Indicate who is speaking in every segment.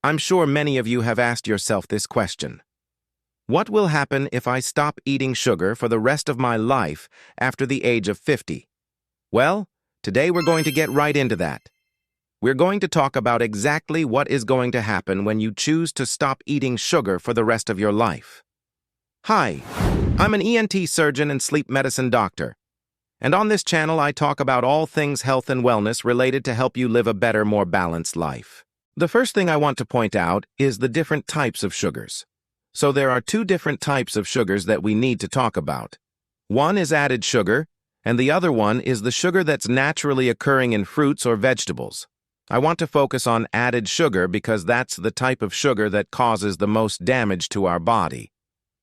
Speaker 1: I'm sure many of you have asked yourself this question. What will happen if I stop eating sugar for the rest of my life after the age of 50? Well, today we're going to get right into that. We're going to talk about exactly what is going to happen when you choose to stop eating sugar for the rest of your life. Hi, I'm an ENT surgeon and sleep medicine doctor. And on this channel, I talk about all things health and wellness related to help you live a better, more balanced life. The first thing I want to point out is the different types of sugars. So there are two different types of sugars that we need to talk about. One is added sugar, and the other one is the sugar that's naturally occurring in fruits or vegetables. I want to focus on added sugar because that's the type of sugar that causes the most damage to our body.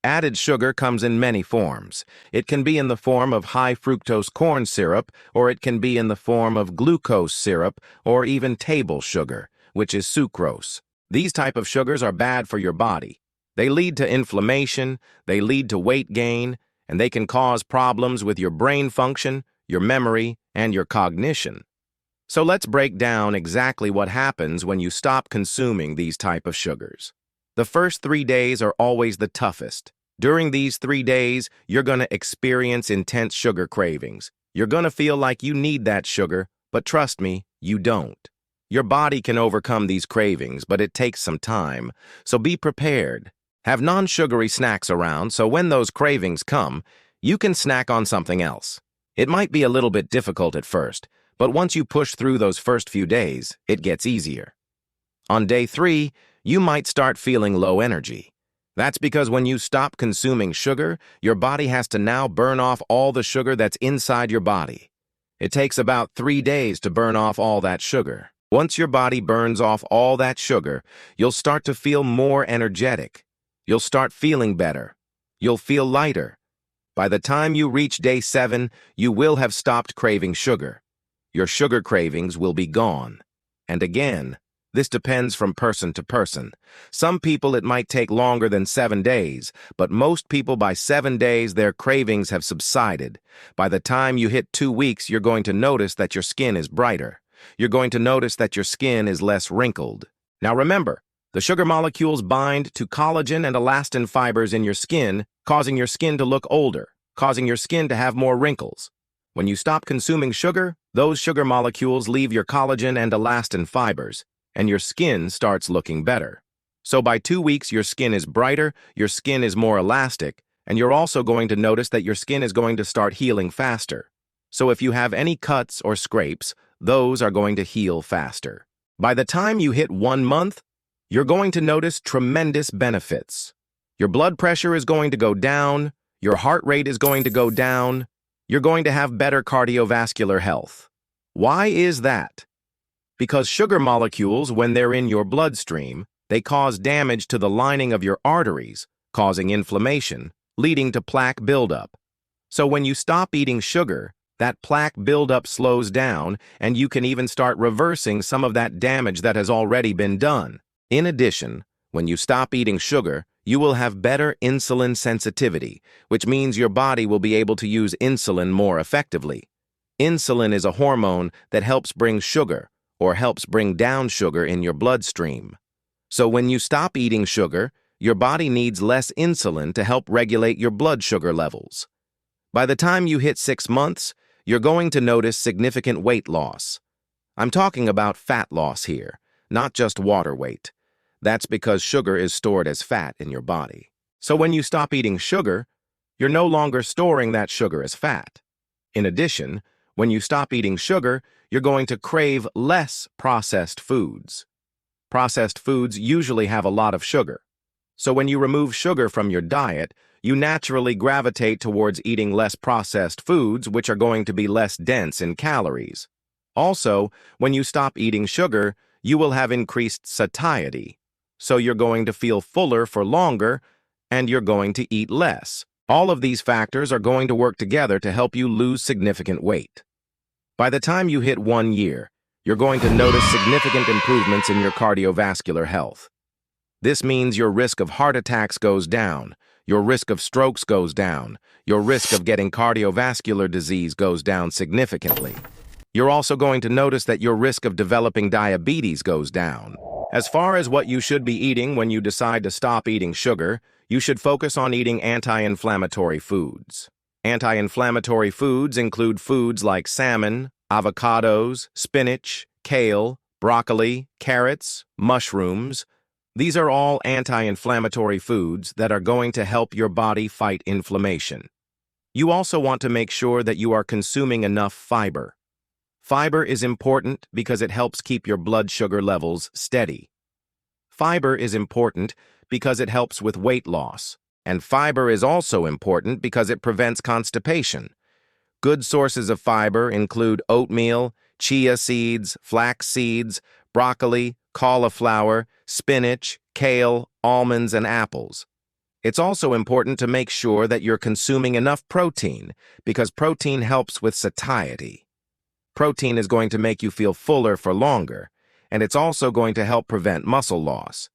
Speaker 1: Added sugar comes in many forms. It can be in the form of high fructose corn syrup, or it can be in the form of glucose syrup, or even table sugar, which is sucrose. These type of sugars are bad for your body. They lead to inflammation, they lead to weight gain, and they can cause problems with your brain function, your memory, and your cognition. So let's break down exactly what happens when you stop consuming these type of sugars. The first 3 days are always the toughest. During these 3 days, you're going to experience intense sugar cravings. You're going to feel like you need that sugar, but trust me, you don't. Your body can overcome these cravings, but it takes some time, so be prepared. Have non-sugary snacks around, so when those cravings come, you can snack on something else. It might be a little bit difficult at first, but once you push through those first few days, it gets easier. On day 3, you might start feeling low energy. That's because when you stop consuming sugar, your body has to now burn off all the sugar that's inside your body. It takes about 3 days to burn off all that sugar. Once your body burns off all that sugar, you'll start to feel more energetic. You'll start feeling better. You'll feel lighter. By the time you reach day 7, you will have stopped craving sugar. Your sugar cravings will be gone. And again, this depends from person to person. Some people it might take longer than 7 days, but most people by 7 days their cravings have subsided. By the time you hit 2 weeks, you're going to notice that your skin is brighter. You're going to notice that your skin is less wrinkled. Now remember, the sugar molecules bind to collagen and elastin fibers in your skin, causing your skin to look older, causing your skin to have more wrinkles. When you stop consuming sugar, those sugar molecules leave your collagen and elastin fibers, and your skin starts looking better. So by 2 weeks, your skin is brighter, your skin is more elastic, and you're also going to notice that your skin is going to start healing faster. So if you have any cuts or scrapes, those are going to heal faster. By the time you hit 1 month, you're going to notice tremendous benefits. Your blood pressure is going to go down, your heart rate is going to go down, you're going to have better cardiovascular health. Why is that? Because sugar molecules, when they're in your bloodstream, they cause damage to the lining of your arteries, causing inflammation, leading to plaque buildup. So when you stop eating sugar, that plaque buildup slows down, and you can even start reversing some of that damage that has already been done. In addition, when you stop eating sugar, you will have better insulin sensitivity, which means your body will be able to use insulin more effectively. Insulin is a hormone that helps bring sugar, or helps bring down sugar in your bloodstream. So when you stop eating sugar, your body needs less insulin to help regulate your blood sugar levels. By the time you hit 6 months, you're going to notice significant weight loss. I'm talking about fat loss here, not just water weight. That's because sugar is stored as fat in your body. So when you stop eating sugar, you're no longer storing that sugar as fat. In addition, when you stop eating sugar, you're going to crave less processed foods. Processed foods usually have a lot of sugar. So when you remove sugar from your diet, you naturally gravitate towards eating less processed foods, which are going to be less dense in calories. Also, when you stop eating sugar, you will have increased satiety. So you're going to feel fuller for longer, and you're going to eat less. All of these factors are going to work together to help you lose significant weight. By the time you hit 1 year, you're going to notice significant improvements in your cardiovascular health. This means your risk of heart attacks goes down, your risk of strokes goes down, your risk of getting cardiovascular disease goes down significantly. You're also going to notice that your risk of developing diabetes goes down. As far as what you should be eating when you decide to stop eating sugar, you should focus on eating anti-inflammatory foods. Anti-inflammatory foods include foods like salmon, avocados, spinach, kale, broccoli, carrots, mushrooms. These are all anti-inflammatory foods that are going to help your body fight inflammation. You also want to make sure that you are consuming enough fiber. Fiber is important because it helps keep your blood sugar levels steady. Fiber is important because it helps with weight loss. And fiber is also important because it prevents constipation. Good sources of fiber include oatmeal, chia seeds, flax seeds, broccoli, cauliflower, spinach, kale, almonds, and apples. It's also important to make sure that you're consuming enough protein because protein helps with satiety. Protein is going to make you feel fuller for longer, and it's also going to help prevent muscle loss.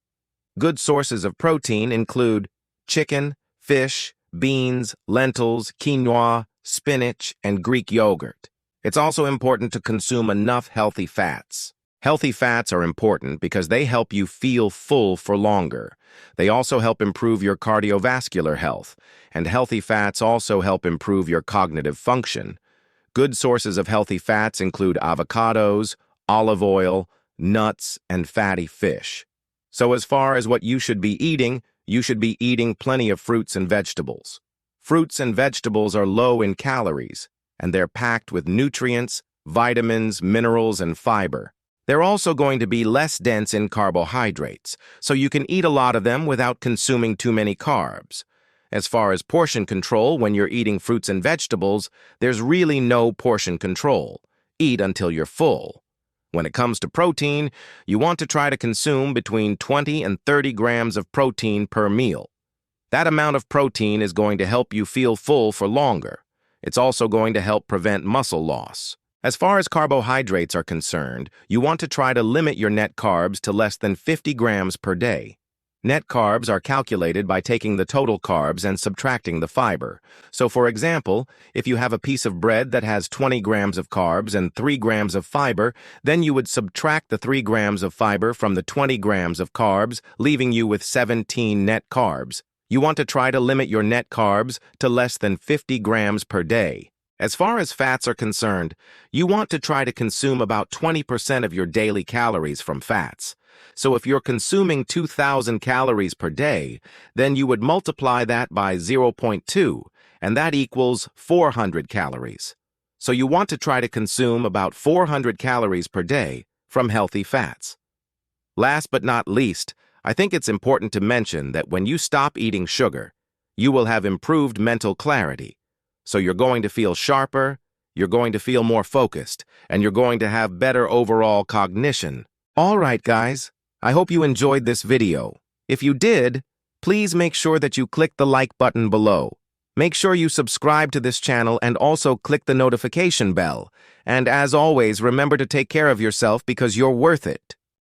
Speaker 1: Good sources of protein include chicken, fish, beans, lentils, quinoa, spinach, and Greek yogurt. It's also important to consume enough healthy fats. Healthy fats are important because they help you feel full for longer. They also help improve your cardiovascular health, and healthy fats also help improve your cognitive function. Good sources of healthy fats include avocados, olive oil, nuts, and fatty fish. So as far as what you should be eating plenty of fruits and vegetables. Fruits and vegetables are low in calories, and they're packed with nutrients, vitamins, minerals, and fiber. They're also going to be less dense in carbohydrates, so you can eat a lot of them without consuming too many carbs. As far as portion control, when you're eating fruits and vegetables, there's really no portion control. Eat until you're full. When it comes to protein, you want to try to consume between 20 and 30 grams of protein per meal. That amount of protein is going to help you feel full for longer. It's also going to help prevent muscle loss. As far as carbohydrates are concerned, you want to try to limit your net carbs to less than 50 grams per day. Net carbs are calculated by taking the total carbs and subtracting the fiber. So, for example, if you have a piece of bread that has 20 grams of carbs and 3 grams of fiber, then you would subtract the 3 grams of fiber from the 20 grams of carbs, leaving you with 17 net carbs. You want to try to limit your net carbs to less than 50 grams per day. As far as fats are concerned, you want to try to consume about 20% of your daily calories from fats. So if you're consuming 2,000 calories per day, then you would multiply that by 0.2, and that equals 400 calories. So you want to try to consume about 400 calories per day from healthy fats. Last but not least, I think it's important to mention that when you stop eating sugar, you will have improved mental clarity. So you're going to feel sharper, you're going to feel more focused, and you're going to have better overall cognition. All right, guys, I hope you enjoyed this video. If you did, please make sure that you click the like button below. Make sure you subscribe to this channel and also click the notification bell. And as always, remember to take care of yourself because you're worth it.